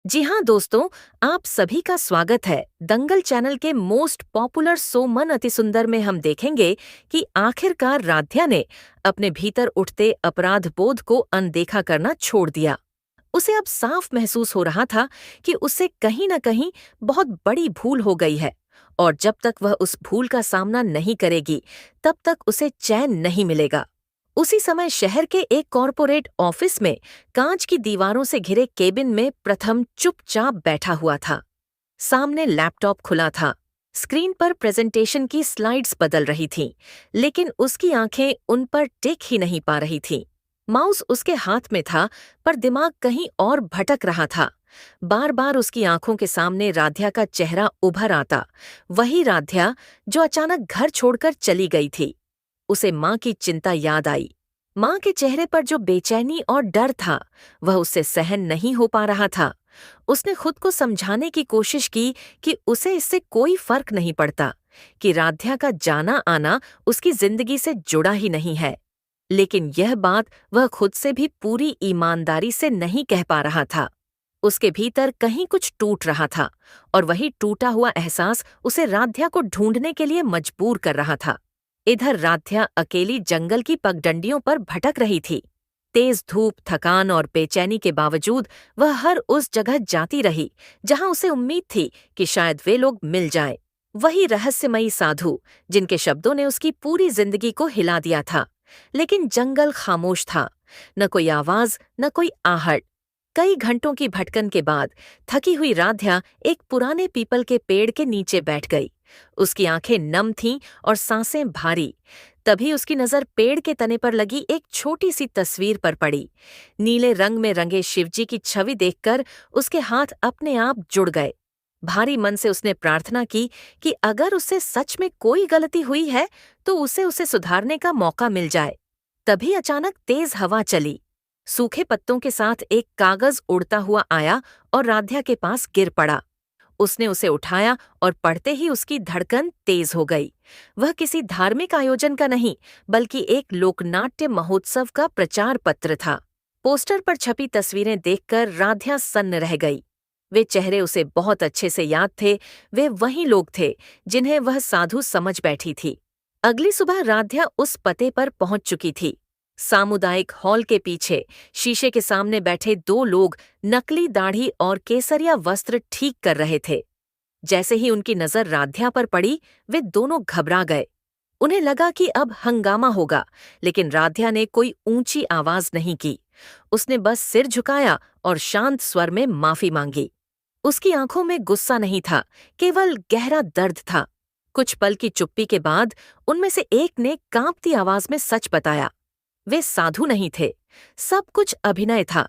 जी हाँ दोस्तों, आप सभी का स्वागत है। दंगल चैनल के मोस्ट पॉपुलर सो मन अति सुंदर में हम देखेंगे कि आखिरकार राध्या ने अपने भीतर उठते अपराध बोध को अनदेखा करना छोड़ दिया। उसे अब साफ महसूस हो रहा था कि उससे कहीं न कहीं बहुत बड़ी भूल हो गई है और जब तक वह उस भूल का सामना नहीं करेगी, तब तक उसे चैन नहीं मिलेगा। उसी समय शहर के एक कॉरपोरेट ऑफिस में कांच की दीवारों से घिरे केबिन में प्रथम चुपचाप बैठा हुआ था। सामने लैपटॉप खुला था। स्क्रीन पर प्रेजेंटेशन की स्लाइड्स बदल रही थीं, लेकिन उसकी आंखें उन पर टिक ही नहीं पा रही थीं। माउस उसके हाथ में था, पर दिमाग कहीं और भटक रहा था। बार बार उसकी आंखों के सामने राध्या का चेहरा उभर आता, वही राध्या जो अचानक घर छोड़कर चली गई थी। उसे माँ की चिंता याद आई। माँ के चेहरे पर जो बेचैनी और डर था, वह उससे सहन नहीं हो पा रहा था। उसने खुद को समझाने की कोशिश की कि उसे इससे कोई फर्क नहीं पड़ता, कि राध्या का जाना आना उसकी जिंदगी से जुड़ा ही नहीं है। लेकिन यह बात वह खुद से भी पूरी ईमानदारी से नहीं कह पा रहा था। उसके भीतर कहीं कुछ टूट रहा था और वही टूटा हुआ एहसास उसे राध्या को ढूंढने के लिए मजबूर कर रहा था। इधर राध्या अकेली जंगल की पगडंडियों पर भटक रही थी। तेज धूप, थकान और बेचैनी के बावजूद वह हर उस जगह जाती रही जहां उसे उम्मीद थी कि शायद वे लोग मिल जाएं। वही रहस्यमयी साधु जिनके शब्दों ने उसकी पूरी जिंदगी को हिला दिया था। लेकिन जंगल खामोश था, न कोई आवाज, न कोई आहट। कई घंटों की भटकन के बाद थकी हुई राध्या एक पुराने पीपल के पेड़ के नीचे बैठ गई। उसकी आंखें नम थीं और सांसें भारी। तभी उसकी नजर पेड़ के तने पर लगी एक छोटी सी तस्वीर पर पड़ी। नीले रंग में रंगे शिवजी की छवि देखकर उसके हाथ अपने आप जुड़ गए। भारी मन से उसने प्रार्थना की कि अगर उससे सच में कोई गलती हुई है तो उसे सुधारने का मौका मिल जाए। तभी अचानक तेज हवा चली। सूखे पत्तों के साथ एक कागज उड़ता हुआ आया और राध्या के पास गिर पड़ा। उसने उसे उठाया और पढ़ते ही उसकी धड़कन तेज हो गई। वह किसी धार्मिक आयोजन का नहीं, बल्कि एक लोकनाट्य महोत्सव का प्रचार पत्र था। पोस्टर पर छपी तस्वीरें देखकर राध्या सन्न रह गई। वे चेहरे उसे बहुत अच्छे से याद थे। वे वही लोग थे जिन्हें वह साधु समझ बैठी थी। अगली सुबह राध्या उस पते पर पहुंच चुकी थी। सामुदायिक हॉल के पीछे शीशे के सामने बैठे दो लोग नकली दाढ़ी और केसरिया वस्त्र ठीक कर रहे थे। जैसे ही उनकी नजर राध्या पर पड़ी, वे दोनों घबरा गए। उन्हें लगा कि अब हंगामा होगा, लेकिन राध्या ने कोई ऊंची आवाज नहीं की। उसने बस सिर झुकाया और शांत स्वर में माफी मांगी। उसकी आंखों में गुस्सा नहीं था, केवल गहरा दर्द था। कुछ पल की चुप्पी के बाद उनमें से एक ने कांपती आवाज में सच बताया। वे साधु नहीं थे। सब कुछ अभिनय था।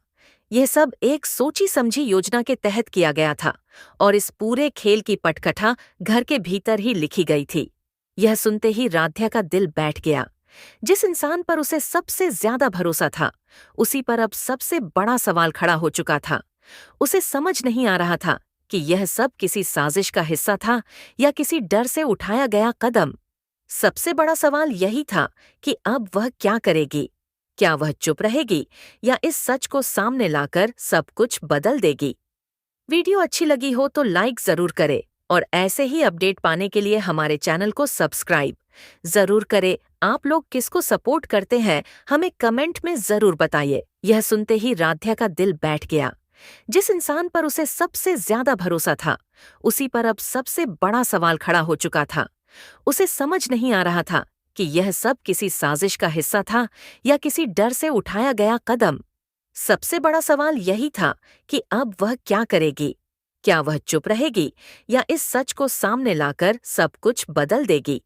यह सब एक सोची समझी योजना के तहत किया गया था और इस पूरे खेल की पटकथा घर के भीतर ही लिखी गई थी। यह सुनते ही राध्या का दिल बैठ गया। जिस इंसान पर उसे सबसे ज्यादा भरोसा था, उसी पर अब सबसे बड़ा सवाल खड़ा हो चुका था। उसे समझ नहीं आ रहा था कि यह सब किसी साजिश का हिस्सा था या किसी डर से उठाया गया कदम। सबसे बड़ा सवाल यही था कि अब वह क्या करेगी। क्या वह चुप रहेगी या इस सच को सामने लाकर सब कुछ बदल देगी। वीडियो अच्छी लगी हो तो लाइक जरूर करें और ऐसे ही अपडेट पाने के लिए हमारे चैनल को सब्सक्राइब जरूर करें। आप लोग किसको सपोर्ट करते हैं, हमें कमेंट में जरूर बताइए। यह सुनते ही राध्या का दिल बैठ गया। जिस इंसान पर उसे सबसे ज्यादा भरोसा था, उसी पर अब सबसे बड़ा सवाल खड़ा हो चुका था। उसे समझ नहीं आ रहा था कि यह सब किसी साजिश का हिस्सा था या किसी डर से उठाया गया कदम। सबसे बड़ा सवाल यही था कि अब वह क्या करेगी। क्या वह चुप रहेगी या इस सच को सामने लाकर सब कुछ बदल देगी।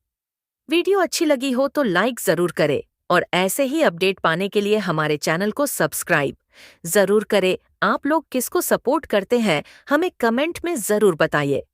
वीडियो अच्छी लगी हो तो लाइक जरूर करें और ऐसे ही अपडेट पाने के लिए हमारे चैनल को सब्सक्राइब जरूर करें। आप लोग किसको सपोर्ट करते हैं, हमें कमेंट में जरूर बताइए।